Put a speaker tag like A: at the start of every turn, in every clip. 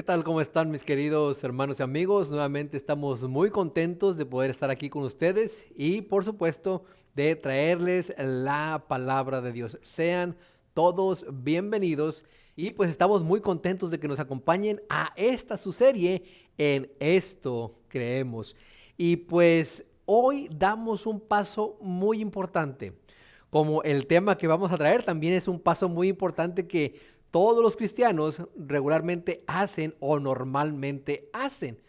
A: tal? ¿Cómo están mis queridos hermanos y amigos? Nuevamente estamos muy contentos de poder estar aquí con ustedes y por supuesto de traerles la palabra de Dios. Sean todos bienvenidos y pues estamos muy contentos de que nos acompañen a esta su serie en Esto Creemos. Y pues hoy damos un paso muy importante. Como el tema que vamos a traer también es un paso muy importante que todos los cristianos regularmente hacen o normalmente hacen.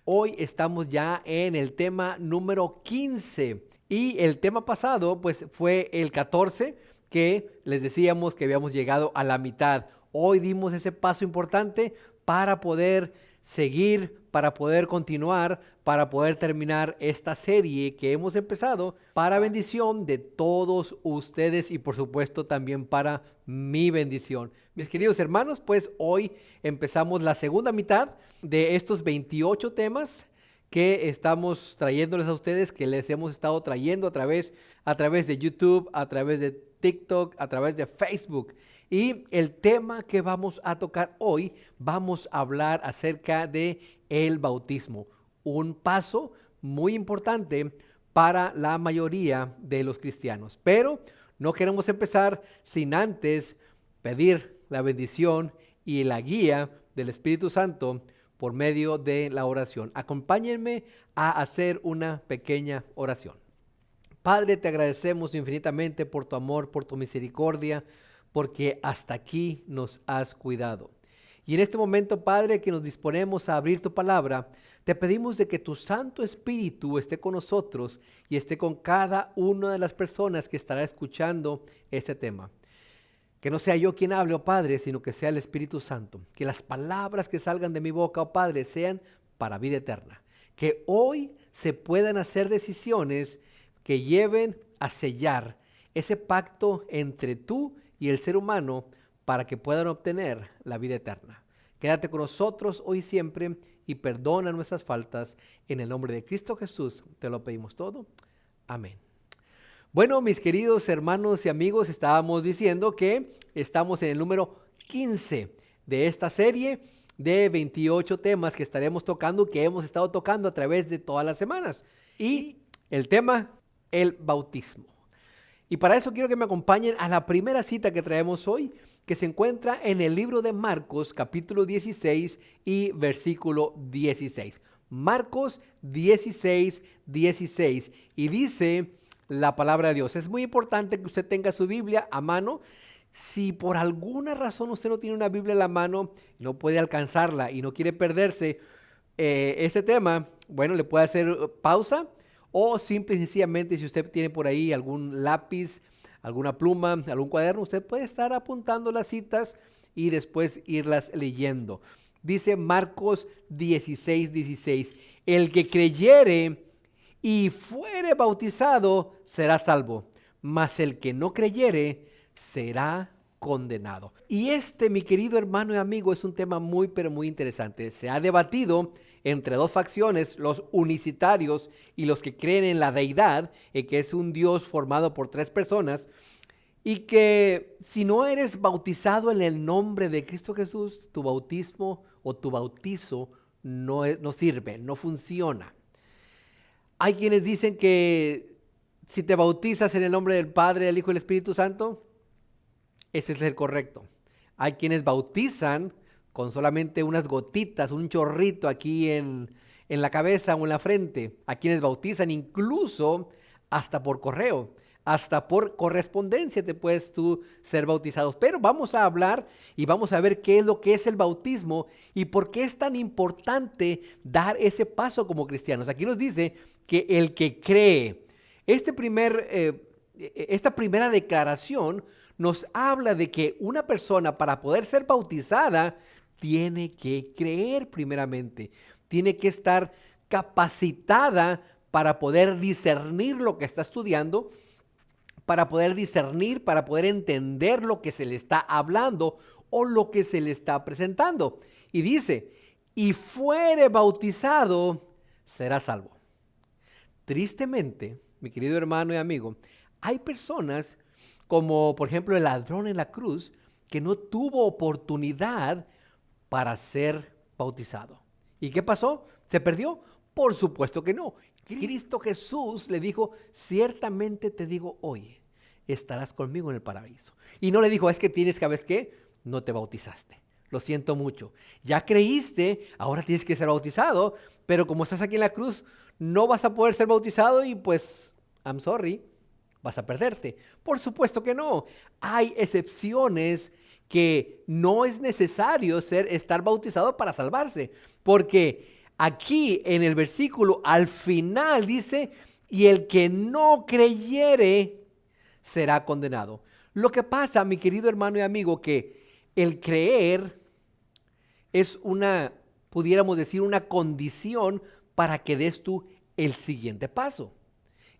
A: Hoy estamos ya en el tema número 15 y el tema pasado pues fue el 14 que les decíamos que habíamos llegado a la mitad. Hoy dimos ese paso importante para poder seguir, para poder continuar, para poder terminar esta serie que hemos empezado para bendición de todos ustedes y por supuesto también para mi bendición. Mis queridos hermanos, pues hoy empezamos la segunda mitad de estos 28 temas que estamos trayéndoles a ustedes, que les hemos estado trayendo a través de YouTube, a través de TikTok, a través de Facebook. Y el tema que vamos a tocar hoy, vamos a hablar acerca de el bautismo, un paso muy importante para la mayoría de los cristianos. Pero no queremos empezar sin antes pedir la bendición y la guía del Espíritu Santo por medio de la oración. Acompáñenme a hacer una pequeña oración. Padre, te agradecemos infinitamente por tu amor, por tu misericordia, porque hasta aquí nos has cuidado. Y en este momento, Padre, que nos disponemos a abrir tu palabra, te pedimos de que tu Santo Espíritu esté con nosotros y esté con cada una de las personas que estará escuchando este tema. Que no sea yo quien hable, oh Padre, sino que sea el Espíritu Santo. Que las palabras que salgan de mi boca, oh Padre, sean para vida eterna. Que hoy se puedan hacer decisiones que lleven a sellar ese pacto entre tú y el ser humano para que puedan obtener la vida eterna. Quédate con nosotros hoy y siempre y perdona nuestras faltas. En el nombre de Cristo Jesús te lo pedimos todo. Amén. Bueno, mis queridos hermanos y amigos, estábamos diciendo que estamos en el número 15 de esta serie de 28 temas que estaremos tocando, que hemos estado tocando a través de todas las semanas. Y el tema, el bautismo. Y para eso quiero que me acompañen a la primera cita que traemos hoy, que se encuentra en el libro de Marcos, capítulo 16 y versículo 16. Marcos 16, 16. Y dice la palabra de Dios. Es muy importante que usted tenga su Biblia a mano. Si por alguna razón usted no tiene una Biblia a la mano, no puede alcanzarla y no quiere perderse este tema, bueno, le puede hacer pausa o simple y sencillamente si usted tiene por ahí algún lápiz, alguna pluma, algún cuaderno, usted puede estar apuntando las citas y después irlas leyendo. Dice Marcos 16, 16, el que creyere y fuere bautizado será salvo, mas el que no creyere será condenado. Y este, mi querido hermano y amigo, es un tema muy, pero muy interesante. Se ha debatido entre dos facciones, los unicitarios y los que creen en la deidad, que es un Dios formado por tres personas, y que si no eres bautizado en el nombre de Cristo Jesús, tu bautismo o tu bautizo no sirve, no funciona. Hay quienes dicen que si te bautizas en el nombre del Padre, del Hijo y del Espíritu Santo, ese es el correcto. Hay quienes bautizan con solamente unas gotitas, un chorrito aquí en la cabeza o en la frente. Hay quienes bautizan incluso hasta por correo, hasta por correspondencia te puedes tú ser bautizado. Pero vamos a hablar y vamos a ver qué es lo que es el bautismo y por qué es tan importante dar ese paso como cristianos. Aquí nos dice que el que cree, esta primera declaración nos habla de que una persona para poder ser bautizada tiene que creer primeramente, tiene que estar capacitada para poder discernir lo que está estudiando, para poder discernir, para poder entender lo que se le está hablando o lo que se le está presentando. Y dice, y fuere bautizado, será salvo. Tristemente, mi querido hermano y amigo, hay personas como por ejemplo el ladrón en la cruz que no tuvo oportunidad para ser bautizado. ¿Y qué pasó? ¿Se perdió? Por supuesto que no. Cristo Jesús le dijo, ciertamente te digo hoy, estarás conmigo en el paraíso. Y no le dijo, es que tienes que, ¿sabes qué? No te bautizaste. Lo siento mucho. Ya creíste, ahora tienes que ser bautizado, pero como estás aquí en la cruz, no vas a poder ser bautizado y pues, I'm sorry, vas a perderte. Por supuesto que no. Hay excepciones que no es necesario estar bautizado para salvarse, porque aquí en el versículo al final dice, y el que no creyere será condenado. Lo que pasa, mi querido hermano y amigo, que el creer es pudiéramos decir, una condición para que des tú el siguiente paso.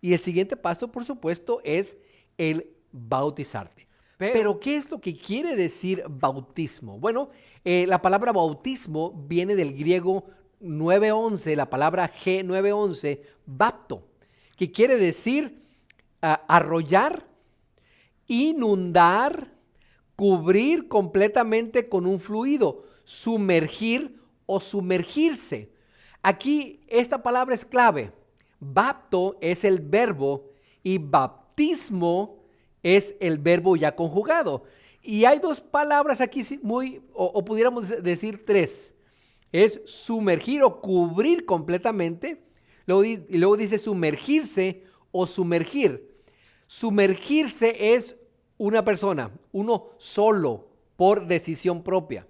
A: Y el siguiente paso, por supuesto, es el bautizarte. Pero, ¿qué es lo que quiere decir bautismo? Bueno, la palabra bautismo viene del griego 9:11, la palabra G9:11, bapto, que quiere decir arrollar, inundar, cubrir completamente con un fluido, sumergir o sumergirse. Aquí esta palabra es clave. Bapto es el verbo y baptismo es el verbo ya conjugado. Y hay dos palabras aquí o pudiéramos decir tres. Es sumergir o cubrir completamente. Y luego dice sumergirse o sumergir. Sumergirse es una persona, uno solo, por decisión propia.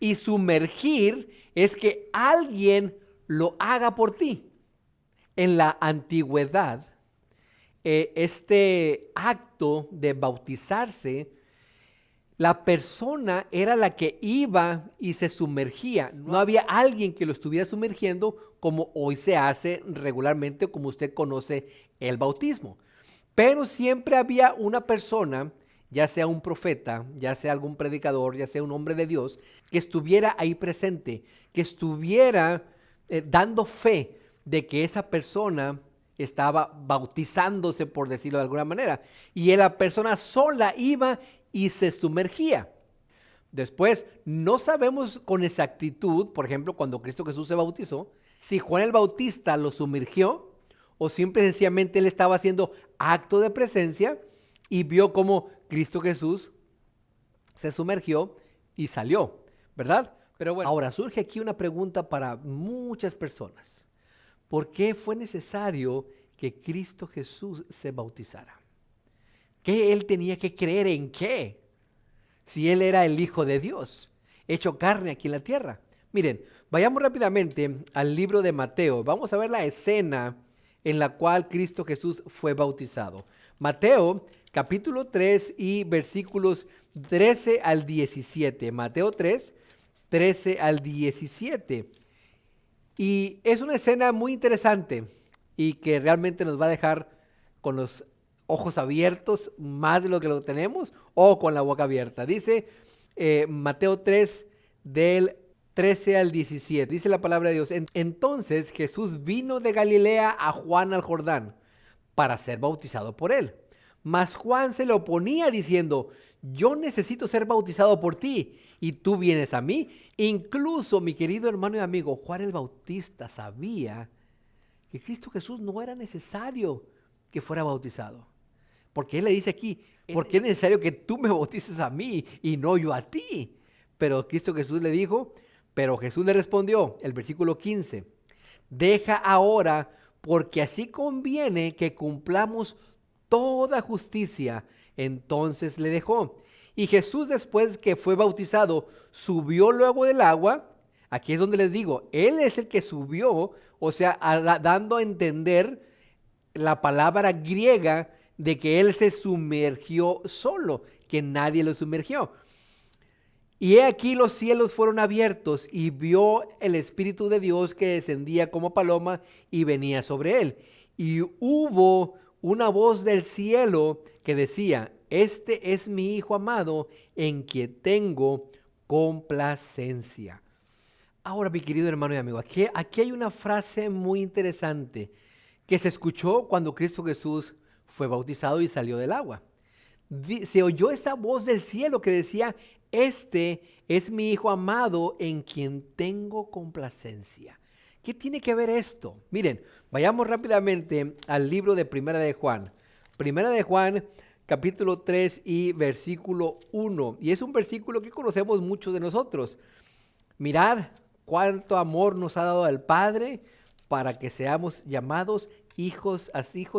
A: Y sumergir es que alguien lo haga por ti. En la antigüedad, este acto de bautizarse, la persona era la que iba y se sumergía. No había alguien que lo estuviera sumergiendo como hoy se hace regularmente, como usted conoce el bautismo. Pero siempre había una persona, ya sea un profeta, ya sea algún predicador, ya sea un hombre de Dios, que estuviera ahí presente, que estuviera dando fe de que esa persona estaba bautizándose, por decirlo de alguna manera, y la persona sola iba y se sumergía. Después, no sabemos con exactitud, por ejemplo, cuando Cristo Jesús se bautizó, si Juan el Bautista lo sumergió o simple y sencillamente él estaba haciendo acto de presencia y vio cómo Cristo Jesús se sumergió y salió, ¿verdad? Pero bueno, ahora surge aquí una pregunta para muchas personas. ¿Por qué fue necesario que Cristo Jesús se bautizara? ¿Qué él tenía que creer en qué? Si él era el Hijo de Dios, hecho carne aquí en la tierra. Miren, vayamos rápidamente al libro de Mateo. Vamos a ver la escena en la cual Cristo Jesús fue bautizado. Mateo, capítulo 3 y versículos 13 al 17. Mateo 3, 13 al 17. Y es una escena muy interesante y que realmente nos va a dejar con los ojos abiertos más de lo que lo tenemos o con la boca abierta. Dice Mateo 3 del 13 al 17. Dice la palabra de Dios. Entonces Jesús vino de Galilea a Juan al Jordán para ser bautizado por él. Mas Juan se le oponía diciendo, yo necesito ser bautizado por ti y tú vienes a mí. Incluso, mi querido hermano y amigo, Juan el Bautista sabía que Cristo Jesús no era necesario que fuera bautizado. Porque él le dice aquí, ¿por qué es necesario que tú me bautices a mí y no yo a ti? Pero Cristo Jesús le dijo, pero Jesús le respondió, el versículo 15, deja ahora, porque así conviene que cumplamos toda justicia. Entonces le dejó. Y Jesús, después que fue bautizado, subió luego del agua. Aquí es donde les digo, él es el que subió, o sea, dando a entender la palabra griega de que él se sumergió solo, que nadie lo sumergió. Y he aquí los cielos fueron abiertos y vio el Espíritu de Dios que descendía como paloma y venía sobre él. Y hubo una voz del cielo que decía, este es mi Hijo amado en quien tengo complacencia. Ahora, mi querido hermano y amigo, aquí hay una frase muy interesante que se escuchó cuando Cristo Jesús fue bautizado y salió del agua. Se oyó esa voz del cielo que decía, este es mi Hijo amado en quien tengo complacencia. ¿Qué tiene que ver esto? Miren, vayamos rápidamente al libro de Primera de Juan. Primera de Juan, capítulo 3 y versículo 1. Y es un versículo que conocemos muchos de nosotros. Mirad cuánto amor nos ha dado el Padre para que seamos llamados hijos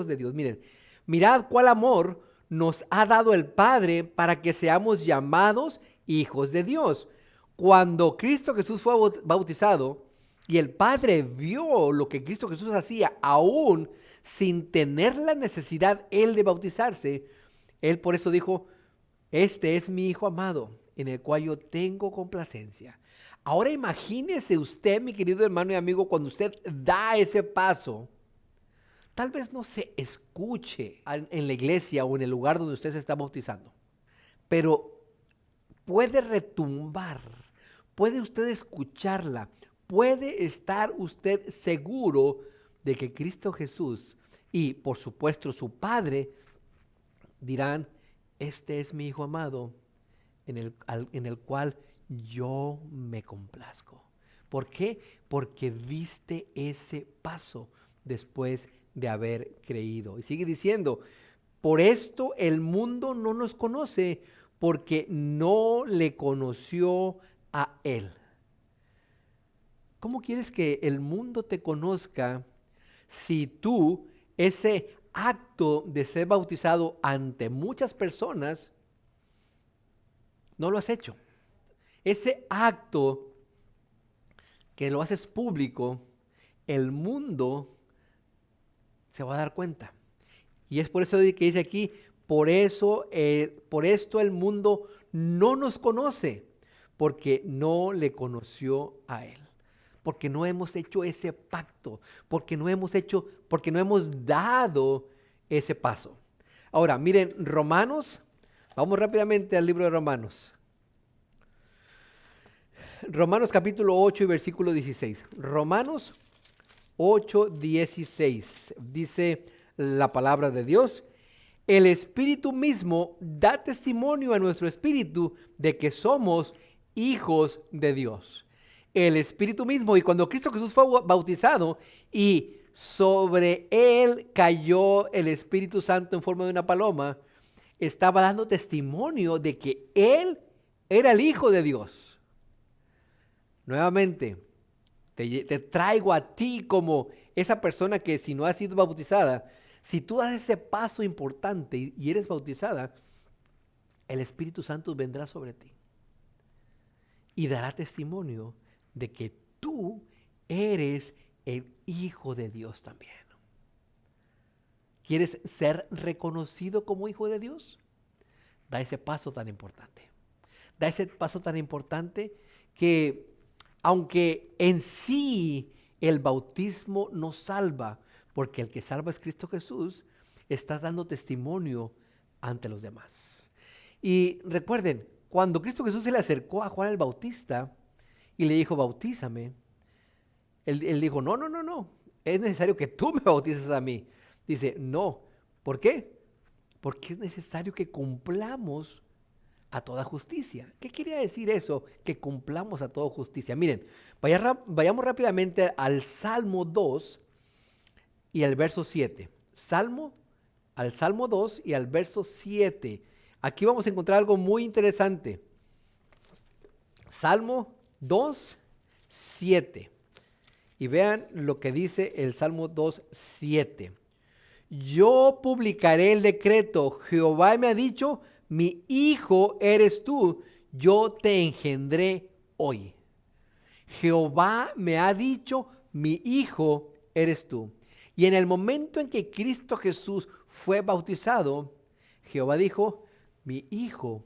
A: de Dios. Miren, mirad cuál amor nos ha dado el Padre para que seamos llamados hijos de Dios. Cuando Cristo Jesús fue bautizado y el Padre vio lo que Cristo Jesús hacía, aún sin tener la necesidad él de bautizarse, él por eso dijo, este es mi Hijo amado, en el cual yo tengo complacencia. Ahora imagínese usted, mi querido hermano y amigo, cuando usted da ese paso, tal vez no se escuche en la iglesia o en el lugar donde usted se está bautizando, pero puede retumbar, puede usted escucharla, puede estar usted seguro de que Cristo Jesús y por supuesto su Padre dirán, este es mi Hijo amado en el cual yo me complazco. ¿Por qué? Porque diste ese paso después de haber creído. Y sigue diciendo, por esto el mundo no nos conoce, porque no le conoció a Él. ¿Cómo quieres que el mundo te conozca si tú, ese acto de ser bautizado ante muchas personas, no lo has hecho? Ese acto que lo haces público, el mundo se va a dar cuenta. Y es por eso que dice aquí, por esto el mundo no nos conoce, porque no le conoció a Él. Porque no hemos hecho ese pacto, porque no hemos dado ese paso. Ahora, miren, Romanos, vamos rápidamente al libro de Romanos. Romanos capítulo 8 y versículo 16. Romanos 8, 16. Dice la palabra de Dios, el Espíritu mismo da testimonio a nuestro espíritu de que somos hijos de Dios. El Espíritu mismo, y cuando Cristo Jesús fue bautizado y sobre él cayó el Espíritu Santo en forma de una paloma, estaba dando testimonio de que él era el Hijo de Dios. Nuevamente, te traigo a ti como esa persona que si no has sido bautizada, si tú das ese paso importante y eres bautizada, el Espíritu Santo vendrá sobre ti y dará testimonio de que tú eres el Hijo de Dios también. ¿Quieres ser reconocido como hijo de Dios? Da ese paso tan importante. Da ese paso tan importante que aunque en sí el bautismo no salva, porque el que salva es Cristo Jesús, está dando testimonio ante los demás. Y recuerden, cuando Cristo Jesús se le acercó a Juan el Bautista y le dijo, bautízame, él dijo, no, es necesario que tú me bautices a mí. Dice, no, ¿por qué? Porque es necesario que cumplamos a toda justicia. ¿Qué quería decir eso? Que cumplamos a toda justicia. Miren, vayamos rápidamente al Salmo 2 y al verso 7. Salmo 2 y al verso 7. Aquí vamos a encontrar algo muy interesante. Salmo 2, 7. Y vean lo que dice el Salmo 2, 7. Yo publicaré el decreto. Jehová me ha dicho, mi hijo eres tú, yo te engendré hoy. Jehová me ha dicho, mi hijo eres tú. Y en el momento en que Cristo Jesús fue bautizado, Jehová dijo, mi hijo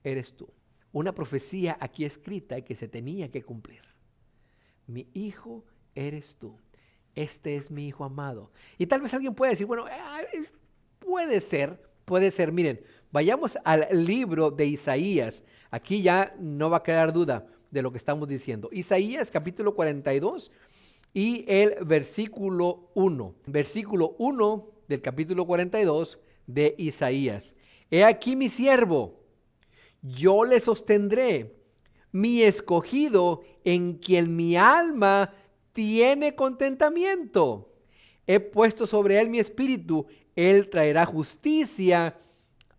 A: eres tú. Una profecía aquí escrita que se tenía que cumplir. Mi hijo eres tú. Este es mi hijo amado. Y tal vez alguien pueda decir, bueno, puede ser. Miren, vayamos al libro de Isaías. Aquí ya no va a quedar duda de lo que estamos diciendo. Isaías capítulo 42 y el versículo 1. Versículo 1 del capítulo 42 de Isaías. He aquí mi siervo, yo le sostendré, mi escogido en quien mi alma tiene contentamiento. He puesto sobre él mi espíritu, él traerá justicia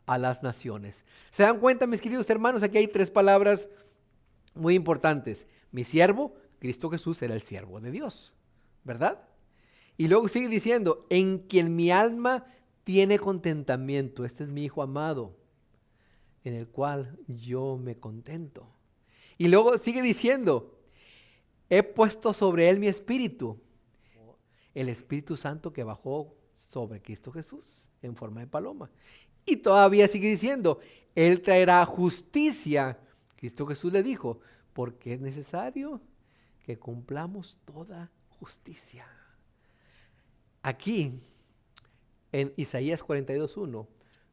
A: a las naciones. ¿Se dan cuenta, mis queridos hermanos? Aquí hay tres palabras muy importantes. Mi siervo, Cristo Jesús era el siervo de Dios, ¿verdad? Y luego sigue diciendo, en quien mi alma tiene contentamiento. Este es mi Hijo amado, en el cual yo me contento. Y luego sigue diciendo, he puesto sobre él mi espíritu. El Espíritu Santo que bajó sobre Cristo Jesús en forma de paloma. Y todavía sigue diciendo, él traerá justicia. Cristo Jesús le dijo, porque es necesario que cumplamos toda justicia. Aquí, en Isaías 42:1,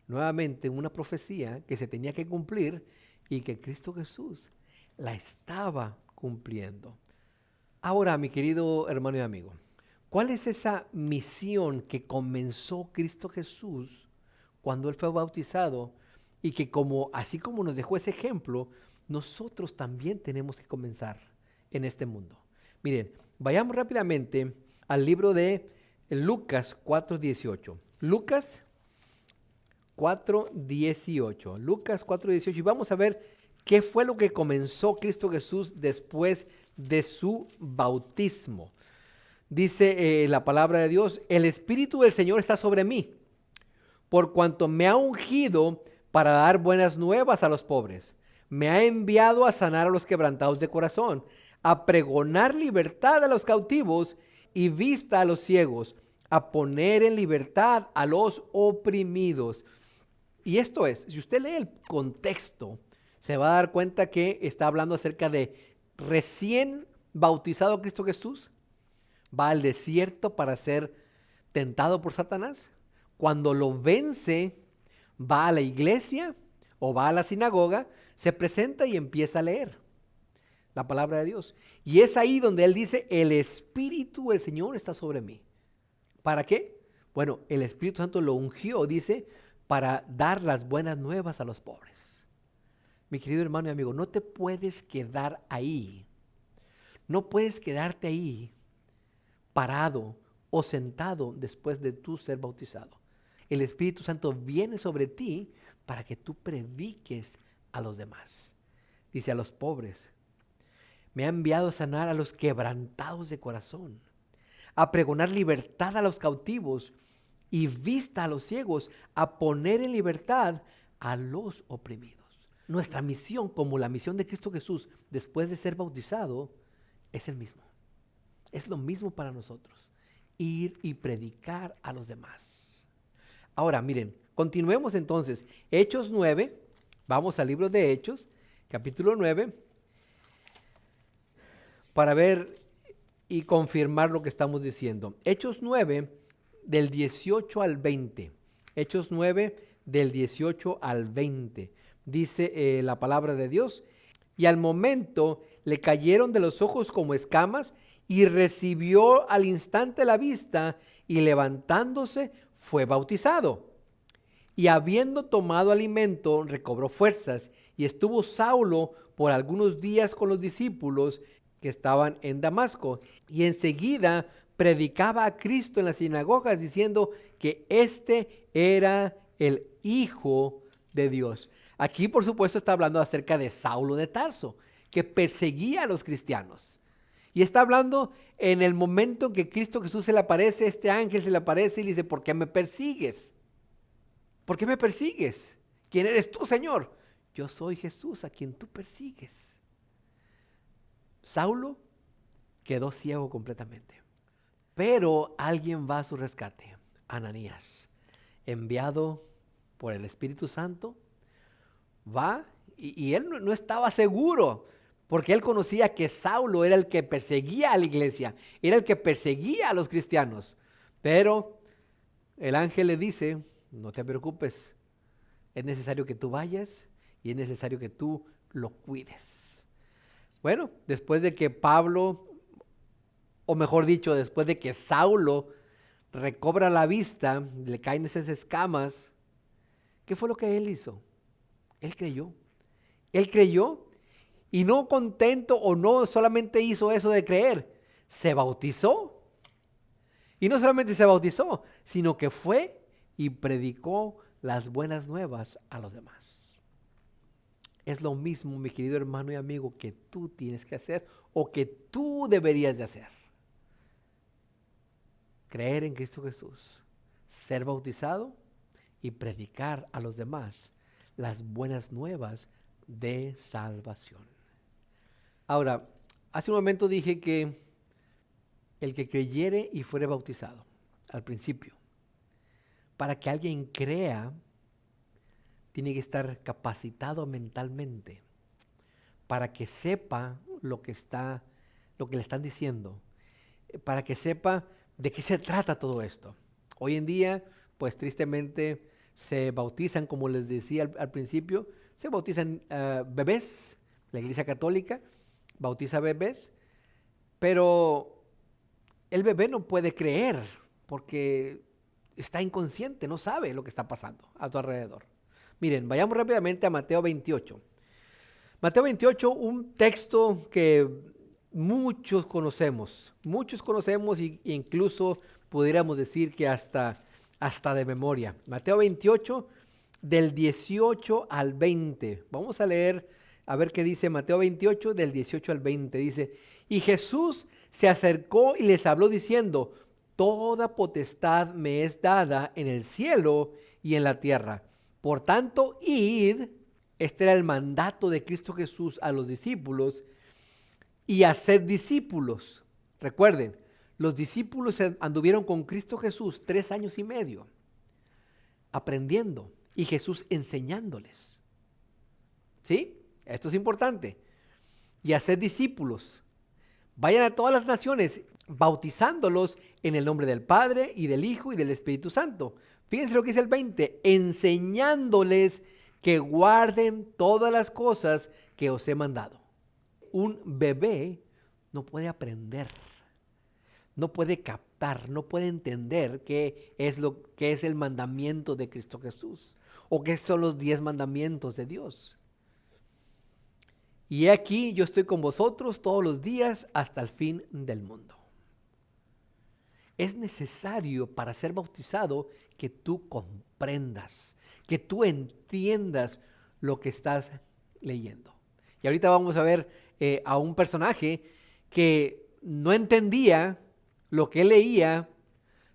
A: nuevamente una profecía que se tenía que cumplir y que Cristo Jesús la estaba cumpliendo. Ahora, mi querido hermano y amigo, ¿cuál es esa misión que comenzó Cristo Jesús cuando Él fue bautizado y que así como nos dejó ese ejemplo, nosotros también tenemos que comenzar en este mundo? Miren, vayamos rápidamente al libro de Lucas 4:18. Lucas 4:18. Lucas 4:18. Y vamos a ver qué fue lo que comenzó Cristo Jesús después de su bautismo. Dice la palabra de Dios, el Espíritu del Señor está sobre mí, por cuanto me ha ungido para dar buenas nuevas a los pobres. Me ha enviado a sanar a los quebrantados de corazón, a pregonar libertad a los cautivos y vista a los ciegos, a poner en libertad a los oprimidos. Y esto es, si usted lee el contexto, se va a dar cuenta que está hablando acerca de recién bautizado Cristo Jesús, va al desierto para ser tentado por Satanás. Cuando lo vence, va a la iglesia o va a la sinagoga, se presenta y empieza a leer la palabra de Dios. Y es ahí donde él dice, el Espíritu del Señor está sobre mí. ¿Para qué? Bueno, el Espíritu Santo lo ungió, dice, para dar las buenas nuevas a los pobres. Mi querido hermano y amigo, no te puedes quedar ahí. No puedes quedarte ahí parado o sentado después de tú ser bautizado. El Espíritu Santo viene sobre ti para que tú prediques a los demás. Dice a los pobres, me ha enviado a sanar a los quebrantados de corazón, a pregonar libertad a los cautivos y vista a los ciegos, a poner en libertad a los oprimidos. Nuestra misión, como la misión de Cristo Jesús después de ser bautizado, es el mismo. Es lo mismo para nosotros, ir y predicar a los demás. Ahora, miren, continuemos entonces. Hechos 9, vamos al libro de Hechos, capítulo 9, para ver y confirmar lo que estamos diciendo. Hechos 9, del 18 al 20. Hechos 9, del 18 al 20. Dice la palabra de Dios, y al momento le cayeron de los ojos como escamas, y recibió al instante la vista, y levantándose fue bautizado. Y habiendo tomado alimento, recobró fuerzas, y estuvo Saulo por algunos días con los discípulos que estaban en Damasco, y enseguida predicaba a Cristo en las sinagogas, diciendo que este era el Hijo de Dios. Aquí, por supuesto, está hablando acerca de Saulo de Tarso, que perseguía a los cristianos. Y está hablando en el momento en que Cristo Jesús se le aparece, este ángel se le aparece y le dice, ¿por qué me persigues? ¿Por qué me persigues? ¿Quién eres tú, Señor? Yo soy Jesús a quien tú persigues. Saulo quedó ciego completamente. Pero alguien va a su rescate, Ananías, enviado por el Espíritu Santo, va y él no estaba seguro, porque él conocía que Saulo era el que perseguía a la iglesia, era el que perseguía a los cristianos. Pero el ángel le dice, no te preocupes, es necesario que tú vayas y es necesario que tú lo cuides. Bueno, después de que Pablo, o mejor dicho, después de que Saulo recobra la vista, le caen esas escamas, ¿qué fue lo que él hizo? Él creyó. Él creyó y no contento o no solamente hizo eso de creer, se bautizó. Y no solamente se bautizó, sino que fue y predicó las buenas nuevas a los demás. Es lo mismo, mi querido hermano y amigo, que tú tienes que hacer o que tú deberías de hacer. Creer en Cristo Jesús, ser bautizado y predicar a los demás las buenas nuevas de salvación. Ahora, hace un momento dije que el que creyere y fuere bautizado, al principio, para que alguien crea, tiene que estar capacitado mentalmente para que sepa lo que le están diciendo, para que sepa de qué se trata todo esto. Hoy en día, pues tristemente se bautizan, como les decía al principio, se bautizan bebés. La Iglesia Católica bautiza bebés, pero el bebé no puede creer porque está inconsciente, no sabe lo que está pasando a tu alrededor. Miren, vayamos rápidamente a Mateo 28. Mateo 28, un texto que muchos conocemos e incluso pudiéramos decir que hasta de memoria. Mateo 28, del 18 al 20. Vamos a leer, a ver qué dice Mateo 28, del 18 al 20. Dice, y Jesús se acercó y les habló diciendo, toda potestad me es dada en el cielo y en la tierra. Por tanto, id, este era el mandato de Cristo Jesús a los discípulos, y haced discípulos. Recuerden, los discípulos anduvieron con Cristo Jesús 3 años y medio, aprendiendo, y Jesús enseñándoles. ¿Sí? Esto es importante. Y haced discípulos. Vayan a todas las naciones, bautizándolos en el nombre del Padre, y del Hijo, y del Espíritu Santo. Fíjense lo que dice el 20, enseñándoles que guarden todas las cosas que os he mandado. Un bebé no puede aprender, no puede captar, no puede entender qué es el mandamiento de Cristo Jesús o qué son los 10 mandamientos de Dios. Y he aquí, yo estoy con vosotros todos los días hasta el fin del mundo. Es necesario para ser bautizado que tú comprendas, que tú entiendas lo que estás leyendo. Y ahorita vamos a ver a un personaje que no entendía lo que leía,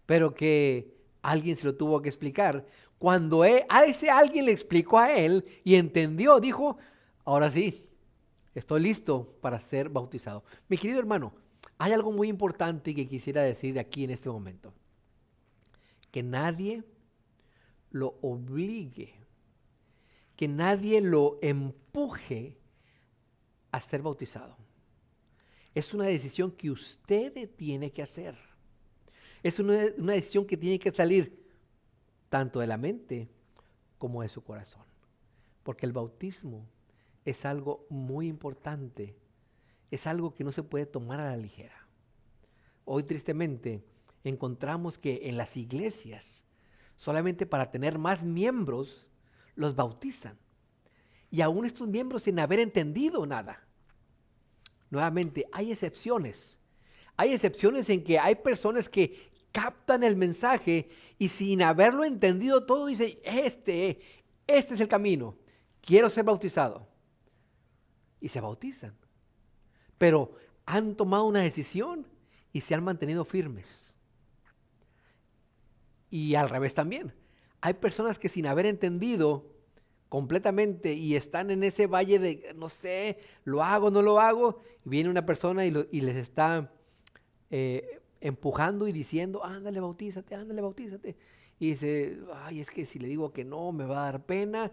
A: pero que alguien se lo tuvo que explicar. Cuando a ese alguien le explicó a él y entendió, dijo, ahora sí, estoy listo para ser bautizado. Mi querido hermano, hay algo muy importante que quisiera decir aquí en este momento. Que nadie lo obligue, que nadie lo empuje a ser bautizado. Es una decisión que usted tiene que hacer. Es una decisión que tiene que salir tanto de la mente como de su corazón. Porque el bautismo es algo muy importante. Es algo que no se puede tomar a la ligera. Hoy tristemente encontramos que en las iglesias, solamente para tener más miembros, los bautizan. Y aún estos miembros sin haber entendido nada. Nuevamente, hay excepciones. Hay excepciones en que hay personas que captan el mensaje y sin haberlo entendido todo dicen, este es el camino, quiero ser bautizado. Y se bautizan. Pero han tomado una decisión y se han mantenido firmes. Y al revés también. Hay personas que sin haber entendido completamente y están en ese valle de, no sé, lo hago, no lo hago, y viene una persona y les está empujando y diciendo, ándale, bautízate. Y dice, ay, es que si le digo que no, me va a dar pena.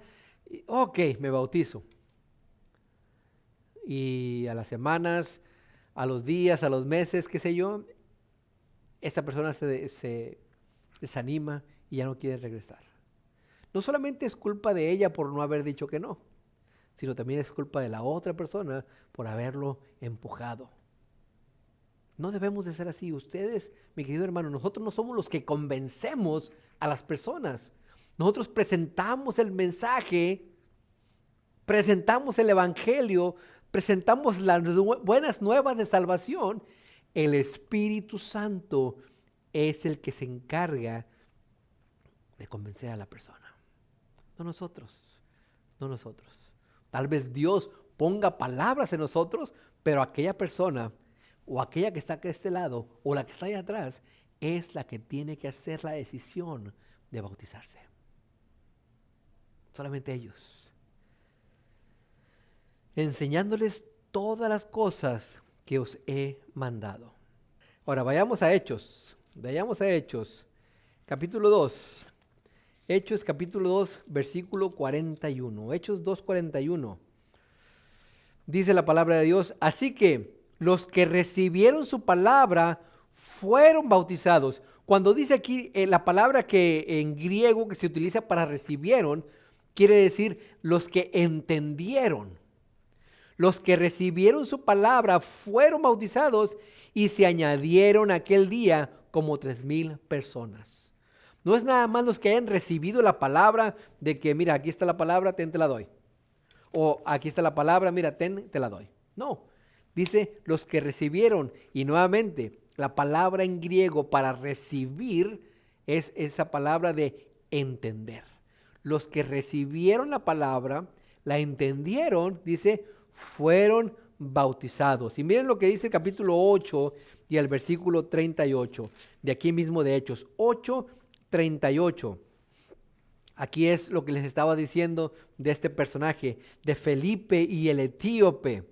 A: Ok, me bautizo. Y a las semanas, a los días, a los meses, qué sé yo, esta persona se desanima y ya no quiere regresar. No solamente es culpa de ella por no haber dicho que no, sino también es culpa de la otra persona por haberlo empujado. No debemos de ser así. Ustedes, mi querido hermano, nosotros no somos los que convencemos a las personas. Nosotros presentamos el mensaje presentamos el Evangelio, presentamos las buenas nuevas de salvación, el Espíritu Santo es el que se encarga de convencer a la persona. No nosotros, no nosotros. Tal vez Dios ponga palabras en nosotros, pero aquella persona o aquella que está acá de este lado o la que está ahí atrás es la que tiene que hacer la decisión de bautizarse. Solamente ellos. Enseñándoles todas las cosas que os he mandado. Ahora vayamos a Hechos. Capítulo 2. Hechos capítulo 2, versículo 41. Hechos 2:41. Dice la palabra de Dios: así que los que recibieron su palabra fueron bautizados. Cuando dice aquí la palabra que en griego que se utiliza para recibieron, quiere decir los que entendieron. Los que recibieron su palabra fueron bautizados y se añadieron aquel día como 3,000 personas. No es nada más los que hayan recibido la palabra de que, mira, aquí está la palabra, ten, te la doy. O aquí está la palabra, mira, ten, te la doy. No, dice los que recibieron. Y nuevamente, la palabra en griego para recibir es esa palabra de entender. Los que recibieron la palabra, la entendieron, dice, fueron bautizados. Y miren lo que dice el capítulo 8 y el versículo 38, de aquí mismo de Hechos, 8:38. Aquí es lo que les estaba diciendo de este personaje, de Felipe y el etíope.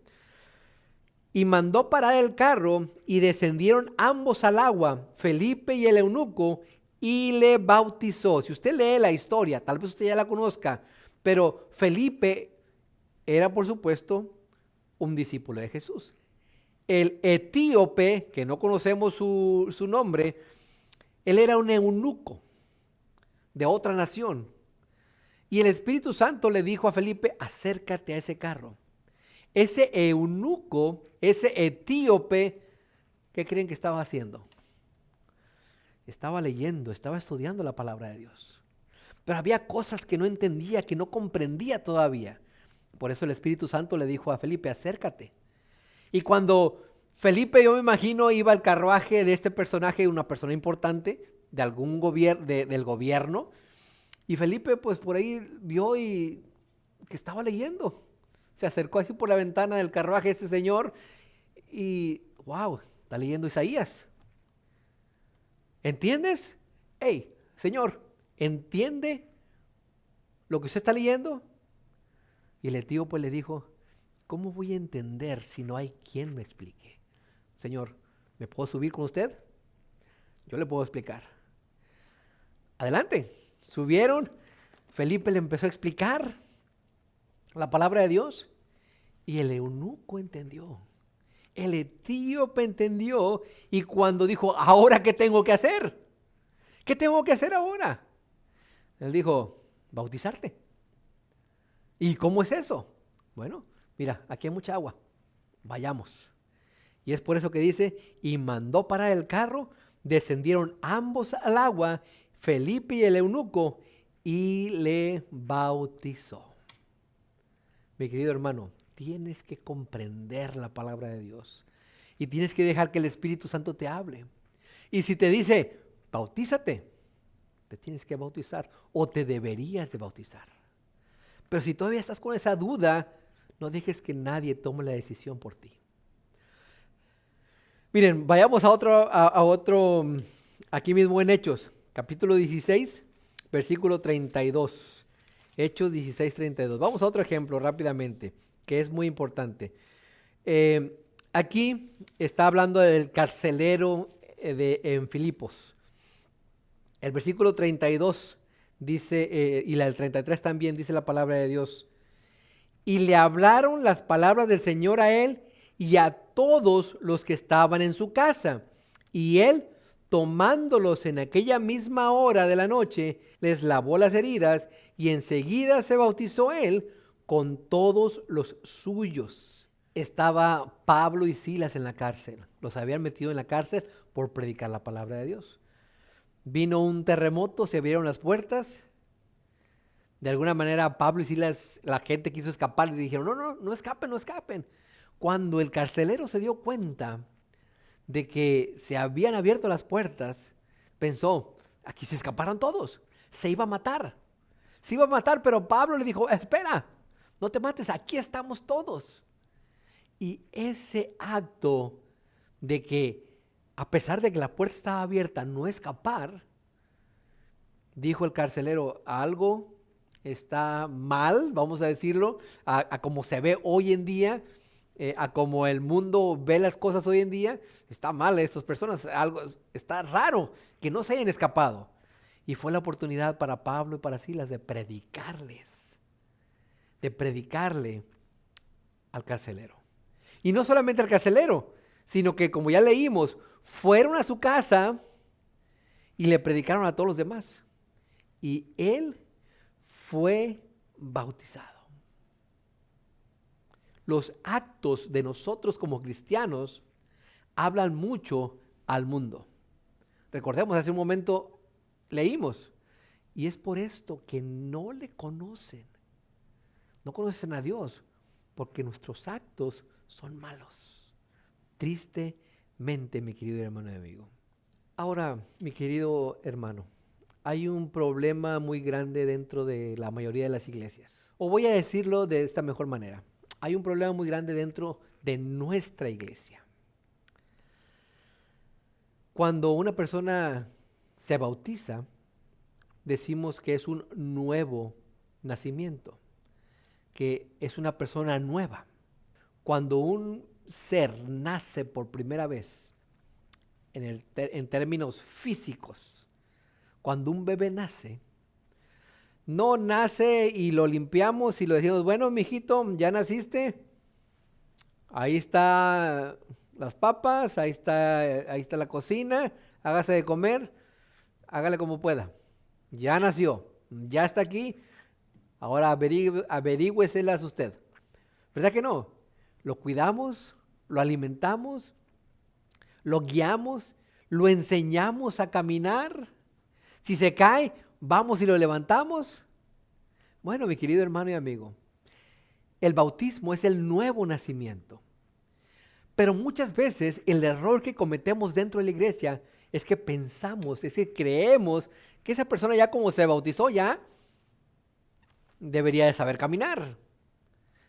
A: Y mandó parar el carro y descendieron ambos al agua, Felipe y el eunuco, y le bautizó. Si usted lee la historia, tal vez usted ya la conozca, pero Felipe era, por supuesto, un discípulo de Jesús. El etíope, que no conocemos su nombre, él era un eunuco de otra nación. Y el Espíritu Santo le dijo a Felipe: acércate a ese carro. Ese eunuco, ese etíope, ¿qué creen que estaba haciendo? Estaba leyendo, estaba estudiando la palabra de Dios. Pero había cosas que no entendía, que no comprendía todavía. Por eso el Espíritu Santo le dijo a Felipe: acércate. Y cuando Felipe, yo me imagino, iba al carruaje de este personaje, una persona importante de algún del gobierno, y Felipe pues por ahí vio y que estaba leyendo. Se acercó así por la ventana del carruaje este señor y wow, está leyendo Isaías. ¿Entiendes? Hey, señor, ¿entiende lo que usted está leyendo? Y el etíope pues le dijo: ¿cómo voy a entender si no hay quien me explique? Señor, ¿me puedo subir con usted? Yo le puedo explicar. Adelante. Subieron. Felipe le empezó a explicar la palabra de Dios y el eunuco entendió. El etíope entendió y cuando dijo: ¿ahora qué tengo que hacer? ¿Qué tengo que hacer ahora? Él dijo: bautizarte. ¿Y cómo es eso? Bueno, mira, aquí hay mucha agua. Vayamos. Y es por eso que dice: y mandó parar el carro, descendieron ambos al agua, Felipe y el eunuco, y le bautizó. Mi querido hermano, tienes que comprender la palabra de Dios y tienes que dejar que el Espíritu Santo te hable. Y si te dice: bautízate, te tienes que bautizar o te deberías de bautizar. Pero si todavía estás con esa duda, no dejes que nadie tome la decisión por ti. Miren, vayamos a otro, aquí mismo en Hechos, capítulo 16, versículo 32. Hechos 16, 32. Vamos a otro ejemplo rápidamente, que es muy importante. Aquí está hablando del carcelero en Filipos. El versículo 32 dice, y el 33 también dice la palabra de Dios: y le hablaron las palabras del Señor a él y a todos los que estaban en su casa. Y él, tomándolos en aquella misma hora de la noche, les lavó las heridas y enseguida se bautizó él con todos los suyos. Estaba Pablo y Silas en la cárcel. Los habían metido en la cárcel por predicar la palabra de Dios. Vino un terremoto, se abrieron las puertas. De alguna manera Pablo y Silas, la gente quiso escapar y dijeron, no, no, no escapen, no escapen. Cuando el carcelero se dio cuenta de que se habían abierto las puertas, pensó, aquí se escaparon todos, se iba a matar. Se iba a matar, pero Pablo le dijo, espera, no te mates, aquí estamos todos. Y ese acto de que, a pesar de que la puerta estaba abierta, no escapar, dijo el carcelero, algo está mal, vamos a decirlo, a como se ve hoy en día, a como el mundo ve las cosas hoy en día, está mal estas personas, algo está raro que no se hayan escapado. Y fue la oportunidad para Pablo y para Silas de predicarle al carcelero. Y no solamente al carcelero, sino que como ya leímos, fueron a su casa y le predicaron a todos los demás. Y él fue bautizado. Los actos de nosotros como cristianos hablan mucho al mundo. Recordemos, hace un momento leímos, y es por esto que no le conocen. No conocen a Dios, porque nuestros actos son malos. Tristemente, mi querido hermano y amigo. Ahora, mi querido hermano, hay un problema muy grande dentro de la mayoría de las iglesias. O voy a decirlo de esta mejor manera. Hay un problema muy grande dentro de nuestra iglesia. Cuando una persona se bautiza, decimos que es un nuevo nacimiento, que es una persona nueva. Cuando un ser nace por primera vez, en términos físicos, cuando un bebé nace, no nace y lo limpiamos y lo decimos, bueno, mijito, ya naciste, ahí está las papas, ahí está la cocina, hágase de comer, hágale como pueda. Ya nació, ya está aquí, ahora averígüeselas usted. ¿Verdad que no? Lo cuidamos, lo alimentamos, lo guiamos, lo enseñamos a caminar. Si se cae, vamos y lo levantamos. Bueno, mi querido hermano y amigo, el bautismo es el nuevo nacimiento. Pero muchas veces el error que cometemos dentro de la iglesia es que pensamos, es que creemos que esa persona ya como se bautizó ya debería de saber caminar,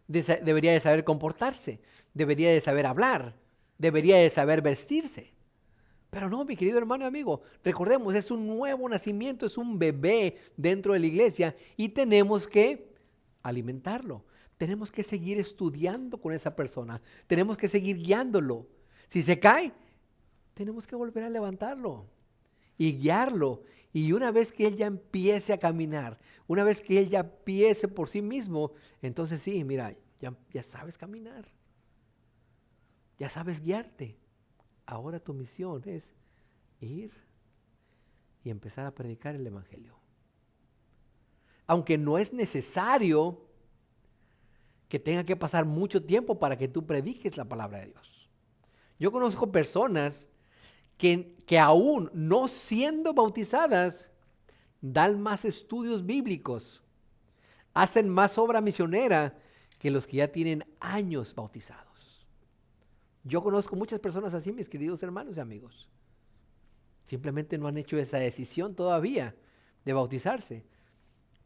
A: debería de saber comportarse, debería de saber hablar, debería de saber vestirse. Pero no, mi querido hermano y amigo, recordemos, es un nuevo nacimiento, es un bebé dentro de la iglesia y tenemos que alimentarlo. Tenemos que seguir estudiando con esa persona, tenemos que seguir guiándolo. Si se cae, tenemos que volver a levantarlo y guiarlo. Y una vez que él ya empiece a caminar, una vez que él ya empiece por sí mismo, entonces sí, mira, ya sabes caminar, ya sabes guiarte. Ahora tu misión es ir y empezar a predicar el evangelio. Aunque no es necesario que tenga que pasar mucho tiempo para que tú prediques la palabra de Dios. Yo conozco personas que aún no siendo bautizadas, dan más estudios bíblicos, hacen más obra misionera que los que ya tienen años bautizados. Yo conozco muchas personas así, mis queridos hermanos y amigos. Simplemente no han hecho esa decisión todavía de bautizarse,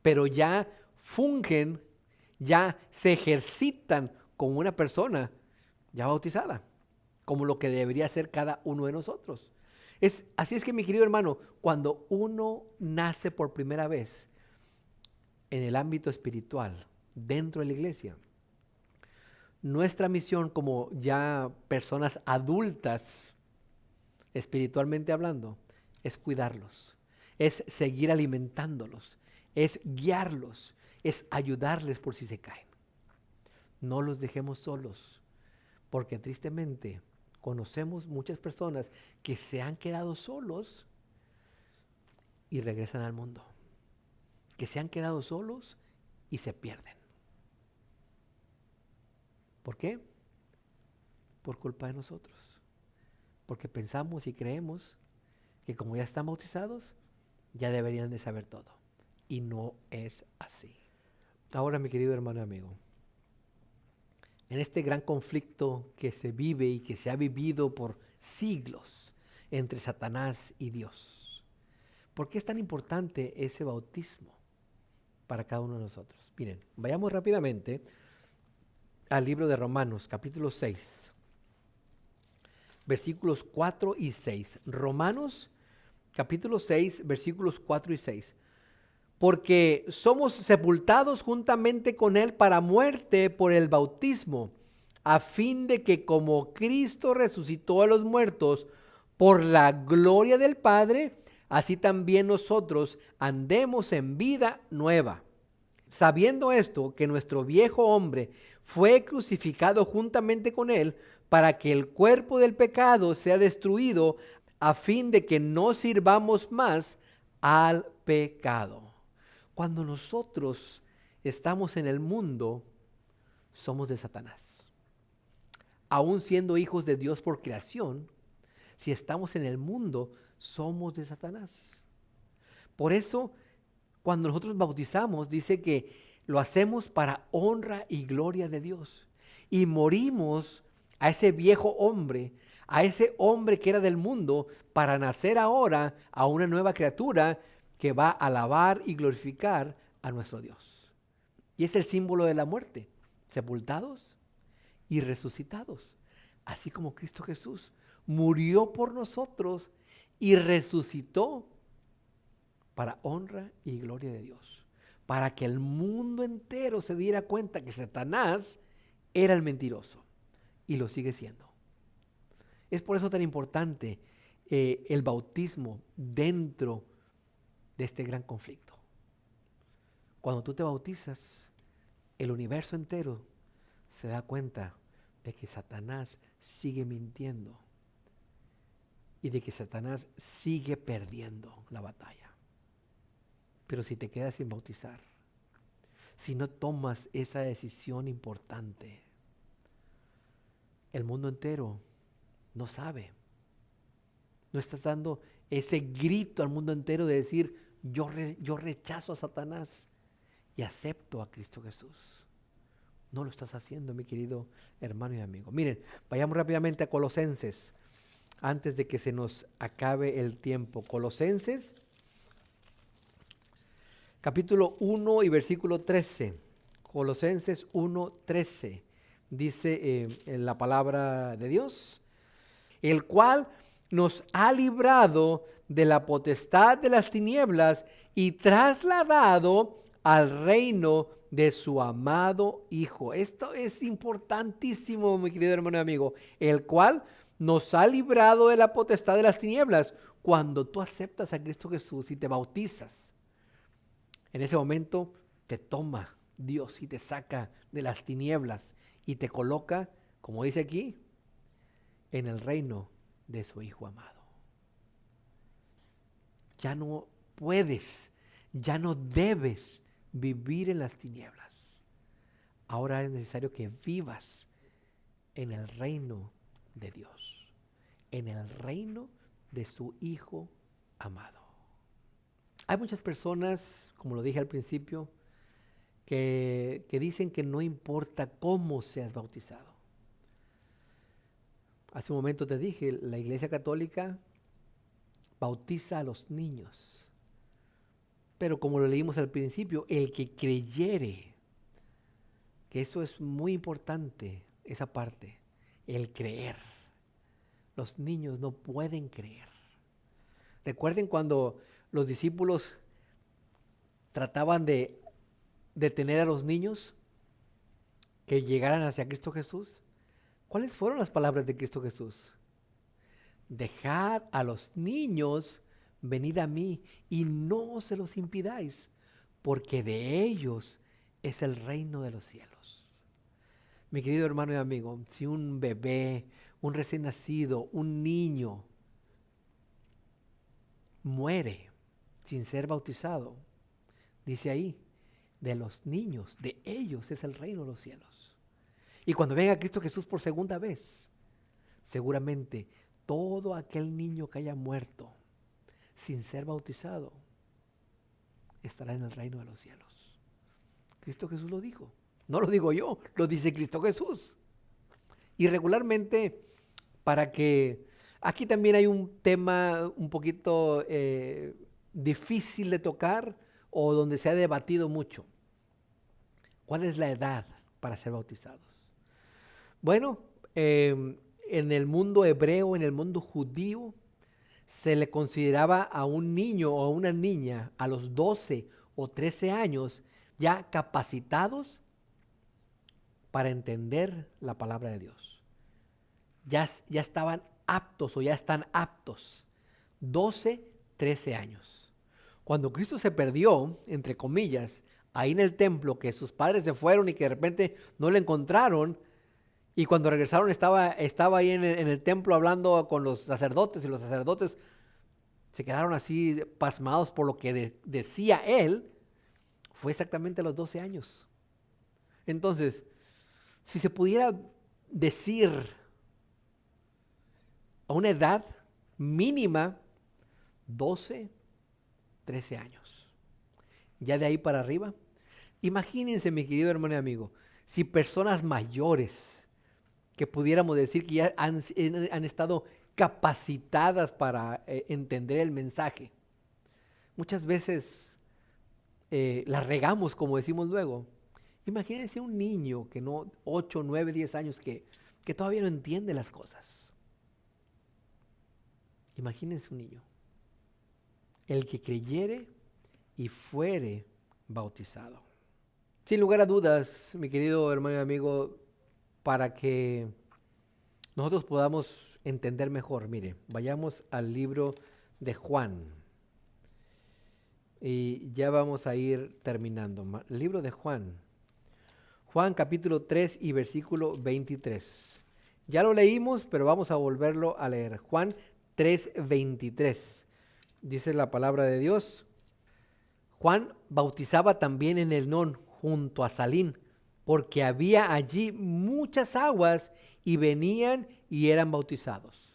A: pero ya fungen, ya se ejercitan como una persona ya bautizada, como lo que debería ser cada uno de nosotros. Así es que, mi querido hermano, cuando uno nace por primera vez en el ámbito espiritual, dentro de la iglesia, nuestra misión como ya personas adultas, espiritualmente hablando, es cuidarlos, es seguir alimentándolos, es guiarlos, es ayudarles por si se caen. No los dejemos solos, porque tristemente conocemos muchas personas que se han quedado solos y regresan al mundo, que se han quedado solos y se pierden. ¿Por qué? Por culpa de nosotros, porque pensamos y creemos que como ya están bautizados, ya deberían de saber todo. y no es así. Ahora, mi querido hermano y amigo, en este gran conflicto que se vive y que se ha vivido por siglos entre Satanás y Dios, ¿por qué es tan importante ese bautismo para cada uno de nosotros? Miren, vayamos rápidamente al libro de Romanos, capítulo 6, versículos 4 y 6. Romanos, capítulo 6, versículos 4 y 6. Porque somos sepultados juntamente con Él para muerte por el bautismo, a fin de que como Cristo resucitó a los muertos por la gloria del Padre, así también nosotros andemos en vida nueva. Sabiendo esto, que nuestro viejo hombre fue crucificado juntamente con Él, para que el cuerpo del pecado sea destruido, a fin de que no sirvamos más al pecado. Cuando nosotros estamos en el mundo, somos de Satanás. Aún siendo hijos de Dios por creación, si estamos en el mundo, somos de Satanás. Por eso, cuando nosotros bautizamos, dice que lo hacemos para honra y gloria de Dios. Y morimos a ese viejo hombre, a ese hombre que era del mundo, para nacer ahora a una nueva criatura que va a alabar y glorificar a nuestro Dios. Y es el símbolo de la muerte, sepultados y resucitados, así como Cristo Jesús murió por nosotros y resucitó para honra y gloria de Dios, para que el mundo entero se diera cuenta que Satanás era el mentiroso y lo sigue siendo. Es por eso tan importante el bautismo dentro de este gran conflicto. Cuando tú te bautizas, el universo entero se da cuenta de que Satanás sigue mintiendo y de que Satanás sigue perdiendo la batalla. Pero si te quedas sin bautizar, si no tomas esa decisión importante, el mundo entero no sabe. No estás dando ese grito al mundo entero de decir, yo rechazo a Satanás y acepto a Cristo Jesús. No lo estás haciendo, mi querido hermano y amigo. Miren, vayamos rápidamente a Colosenses, antes de que se nos acabe el tiempo. Colosenses, capítulo 1 y versículo 13. Colosenses 1, 13. Dice en la palabra de Dios, el cual nos ha librado de la potestad de las tinieblas y trasladado al reino de su amado Hijo. Esto es importantísimo, mi querido hermano y amigo. El cual nos ha librado de la potestad de las tinieblas. Cuando tú aceptas a Cristo Jesús y te bautizas, en ese momento te toma Dios y te saca de las tinieblas y te coloca, como dice aquí, en el reino de su Hijo amado. Ya no puedes, ya no debes vivir en las tinieblas. Ahora es necesario que vivas en el reino de Dios, en el reino de su Hijo amado. Hay muchas personas, como lo dije al principio, que dicen que no importa cómo seas bautizado. Hace un momento te dije, la Iglesia Católica bautiza a los niños. Pero como lo leímos al principio, el que creyere, que eso es muy importante, esa parte, el creer. Los niños no pueden creer. Recuerden cuando los discípulos trataban de detener a los niños que llegaran hacia Cristo Jesús. ¿Cuáles fueron las palabras de Cristo Jesús? Dejad a los niños, venid a mí y no se los impidáis, porque de ellos es el reino de los cielos. Mi querido hermano y amigo, si un bebé, un recién nacido, un niño muere sin ser bautizado, dice ahí, de los niños, de ellos es el reino de los cielos. Y cuando venga Cristo Jesús por segunda vez, seguramente todo aquel niño que haya muerto sin ser bautizado estará en el reino de los cielos. Cristo Jesús lo dijo. No lo digo yo, lo dice Cristo Jesús. Y regularmente, para que... Aquí también hay un tema un poquito difícil de tocar o donde se ha debatido mucho. ¿Cuál es la edad para ser bautizados? Bueno, en el mundo hebreo, en el mundo judío, se le consideraba a un niño o a una niña a los 12 o 13 años ya capacitados para entender la palabra de Dios. Ya estaban aptos o ya están aptos. 12, 13 años. Cuando Cristo se perdió, entre comillas, ahí en el templo, que sus padres se fueron y que de repente no le encontraron, y cuando regresaron estaba ahí en el templo hablando con los sacerdotes, y los sacerdotes se quedaron así pasmados por lo que decía él. Fue exactamente a los 12 años. Entonces, si se pudiera decir a una edad mínima, 12, 13 años. Ya de ahí para arriba, imagínense, mi querido hermano y amigo, si personas mayores, que pudiéramos decir que ya han estado capacitadas para entender el mensaje, muchas veces la regamos, como decimos luego. Imagínense un niño que no, 8, 9, 10 años, que todavía no entiende las cosas. Imagínense un niño. El que creyere y fuere bautizado. Sin lugar a dudas, mi querido hermano y amigo, para que nosotros podamos entender mejor, mire, vayamos al libro de Juan. Y ya vamos a ir terminando. El libro de Juan. Juan capítulo 3 y versículo 23. Ya lo leímos, pero vamos a volverlo a leer. Juan 3:23. Dice la palabra de Dios. Juan bautizaba también en el Non, junto a Salín, porque había allí muchas aguas y venían y eran bautizados.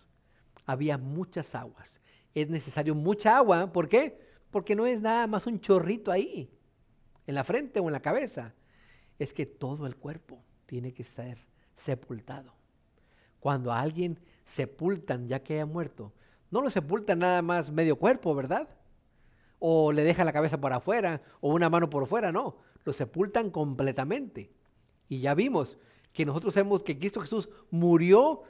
A: Había muchas aguas. Es necesario mucha agua. ¿Por qué? Porque no es nada más un chorrito ahí, en la frente o en la cabeza. Es que todo el cuerpo tiene que ser sepultado. Cuando a alguien sepultan ya que haya muerto, no lo sepultan nada más medio cuerpo, ¿verdad? O le dejan la cabeza por afuera o una mano por fuera, no. Lo sepultan completamente. Y ya vimos que nosotros sabemos que Cristo Jesús murió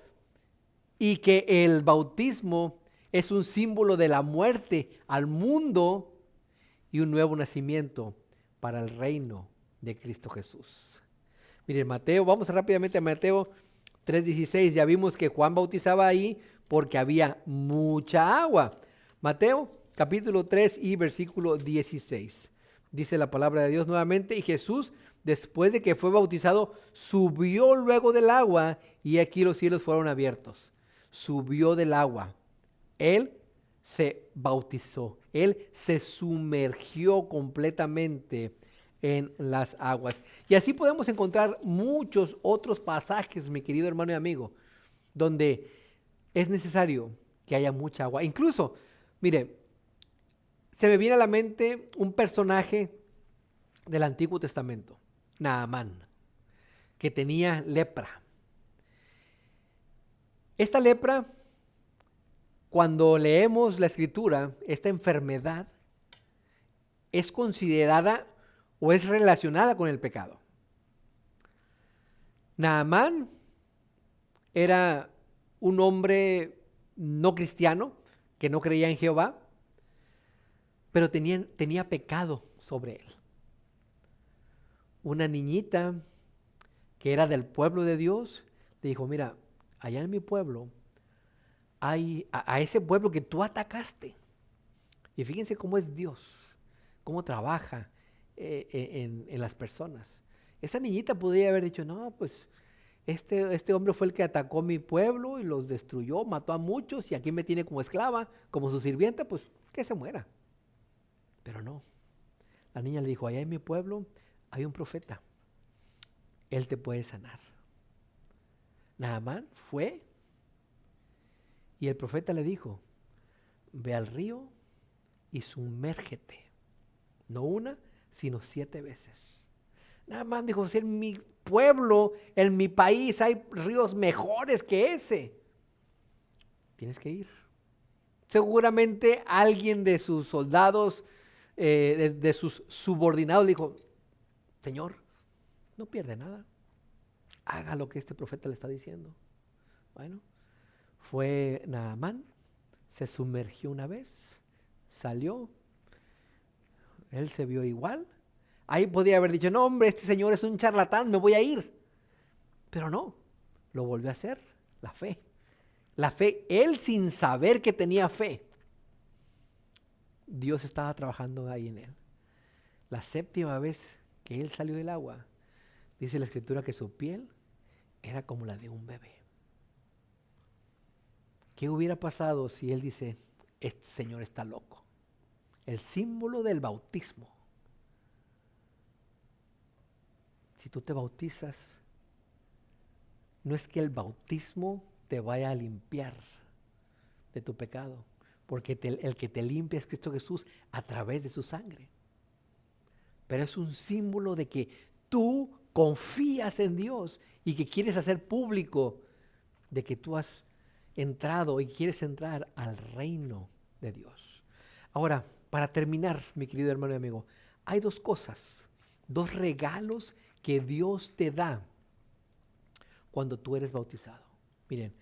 A: y que el bautismo es un símbolo de la muerte al mundo y un nuevo nacimiento para el reino de Cristo Jesús. Miren, Mateo, vamos rápidamente a Mateo 3:16. Ya vimos que Juan bautizaba ahí porque había mucha agua. Mateo capítulo 3 y versículo 16. Dice la palabra de Dios nuevamente: y Jesús, después de que fue bautizado, subió luego del agua, y aquí los cielos fueron abiertos. Subió del agua. Él se bautizó. Él se sumergió completamente en las aguas. Y así podemos encontrar muchos otros pasajes, mi querido hermano y amigo, donde es necesario que haya mucha agua. Incluso, mire, se me viene a la mente un personaje del Antiguo Testamento, Naamán, que tenía lepra. Esta lepra, cuando leemos la Escritura, esta enfermedad es considerada o es relacionada con el pecado. Naamán era un hombre no cristiano, que no creía en Jehová, pero tenía pecado sobre él. Una niñita que era del pueblo de Dios le dijo: mira, allá en mi pueblo hay a ese pueblo que tú atacaste. Y fíjense cómo es Dios, cómo trabaja en las personas. Esa niñita podría haber dicho: no, pues este hombre fue el que atacó mi pueblo y los destruyó, mató a muchos y aquí me tiene como esclava, como su sirvienta, pues que se muera. Pero no, la niña le dijo: allá en mi pueblo hay un profeta, él te puede sanar. Naamán fue y el profeta le dijo: ve al río y sumérgete. No una, sino 7 veces. Naamán dijo, si en mi pueblo, en mi país hay ríos mejores que ese, tienes que ir. Seguramente alguien de sus soldados, de sus subordinados, dijo, Señor, no pierde nada. Haga lo que este profeta le está diciendo. Bueno, fue Naamán, se sumergió una vez, salió, él se vio igual. Ahí podía haber dicho, no hombre, este señor es un charlatán, me voy a ir. Pero no, lo volvió a hacer, la fe. La fe, él sin saber que tenía fe, Dios estaba trabajando ahí en él. La 7ª vez que él salió del agua, dice la escritura que su piel era como la de un bebé. ¿Qué hubiera pasado si él dice, este señor está loco? El símbolo del bautismo. Si tú te bautizas, no es que el bautismo te vaya a limpiar de tu pecado, porque el que te limpia es Cristo Jesús a través de su sangre. Pero es un símbolo de que tú confías en Dios y que quieres hacer público de que tú has entrado y quieres entrar al reino de Dios. Ahora, para terminar, mi querido hermano y amigo, hay 2 cosas, 2 regalos que Dios te da cuando tú eres bautizado. Miren,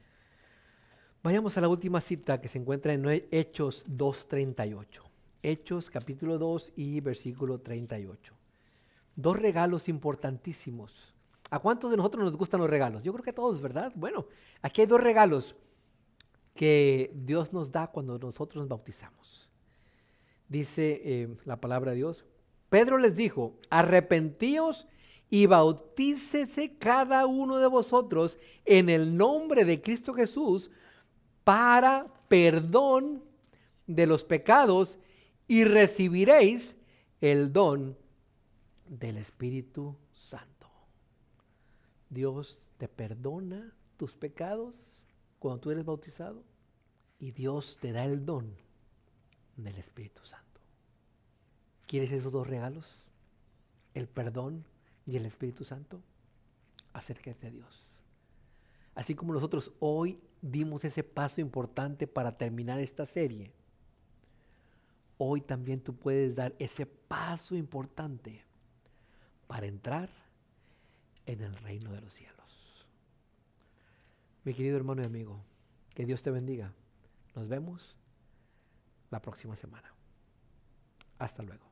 A: vayamos a la última cita que se encuentra en Hechos 2:38. Hechos capítulo 2 y versículo 38. 2 regalos importantísimos. ¿A cuántos de nosotros nos gustan los regalos? Yo creo que a todos, ¿verdad? Bueno, aquí hay 2 regalos que Dios nos da cuando nosotros nos bautizamos. Dice la palabra de Dios. Pedro les dijo, arrepentíos y bautícese cada uno de vosotros en el nombre de Cristo Jesús para perdón de los pecados y recibiréis el don del Espíritu Santo. Dios te perdona tus pecados cuando tú eres bautizado y Dios te da el don del Espíritu Santo. ¿Quieres esos 2 regalos? El perdón y el Espíritu Santo. Acércate a Dios. Así como nosotros hoy dimos ese paso importante para terminar esta serie, hoy también tú puedes dar ese paso importante para entrar en el reino de los cielos. Mi querido hermano y amigo, que Dios te bendiga. Nos vemos la próxima semana. Hasta luego.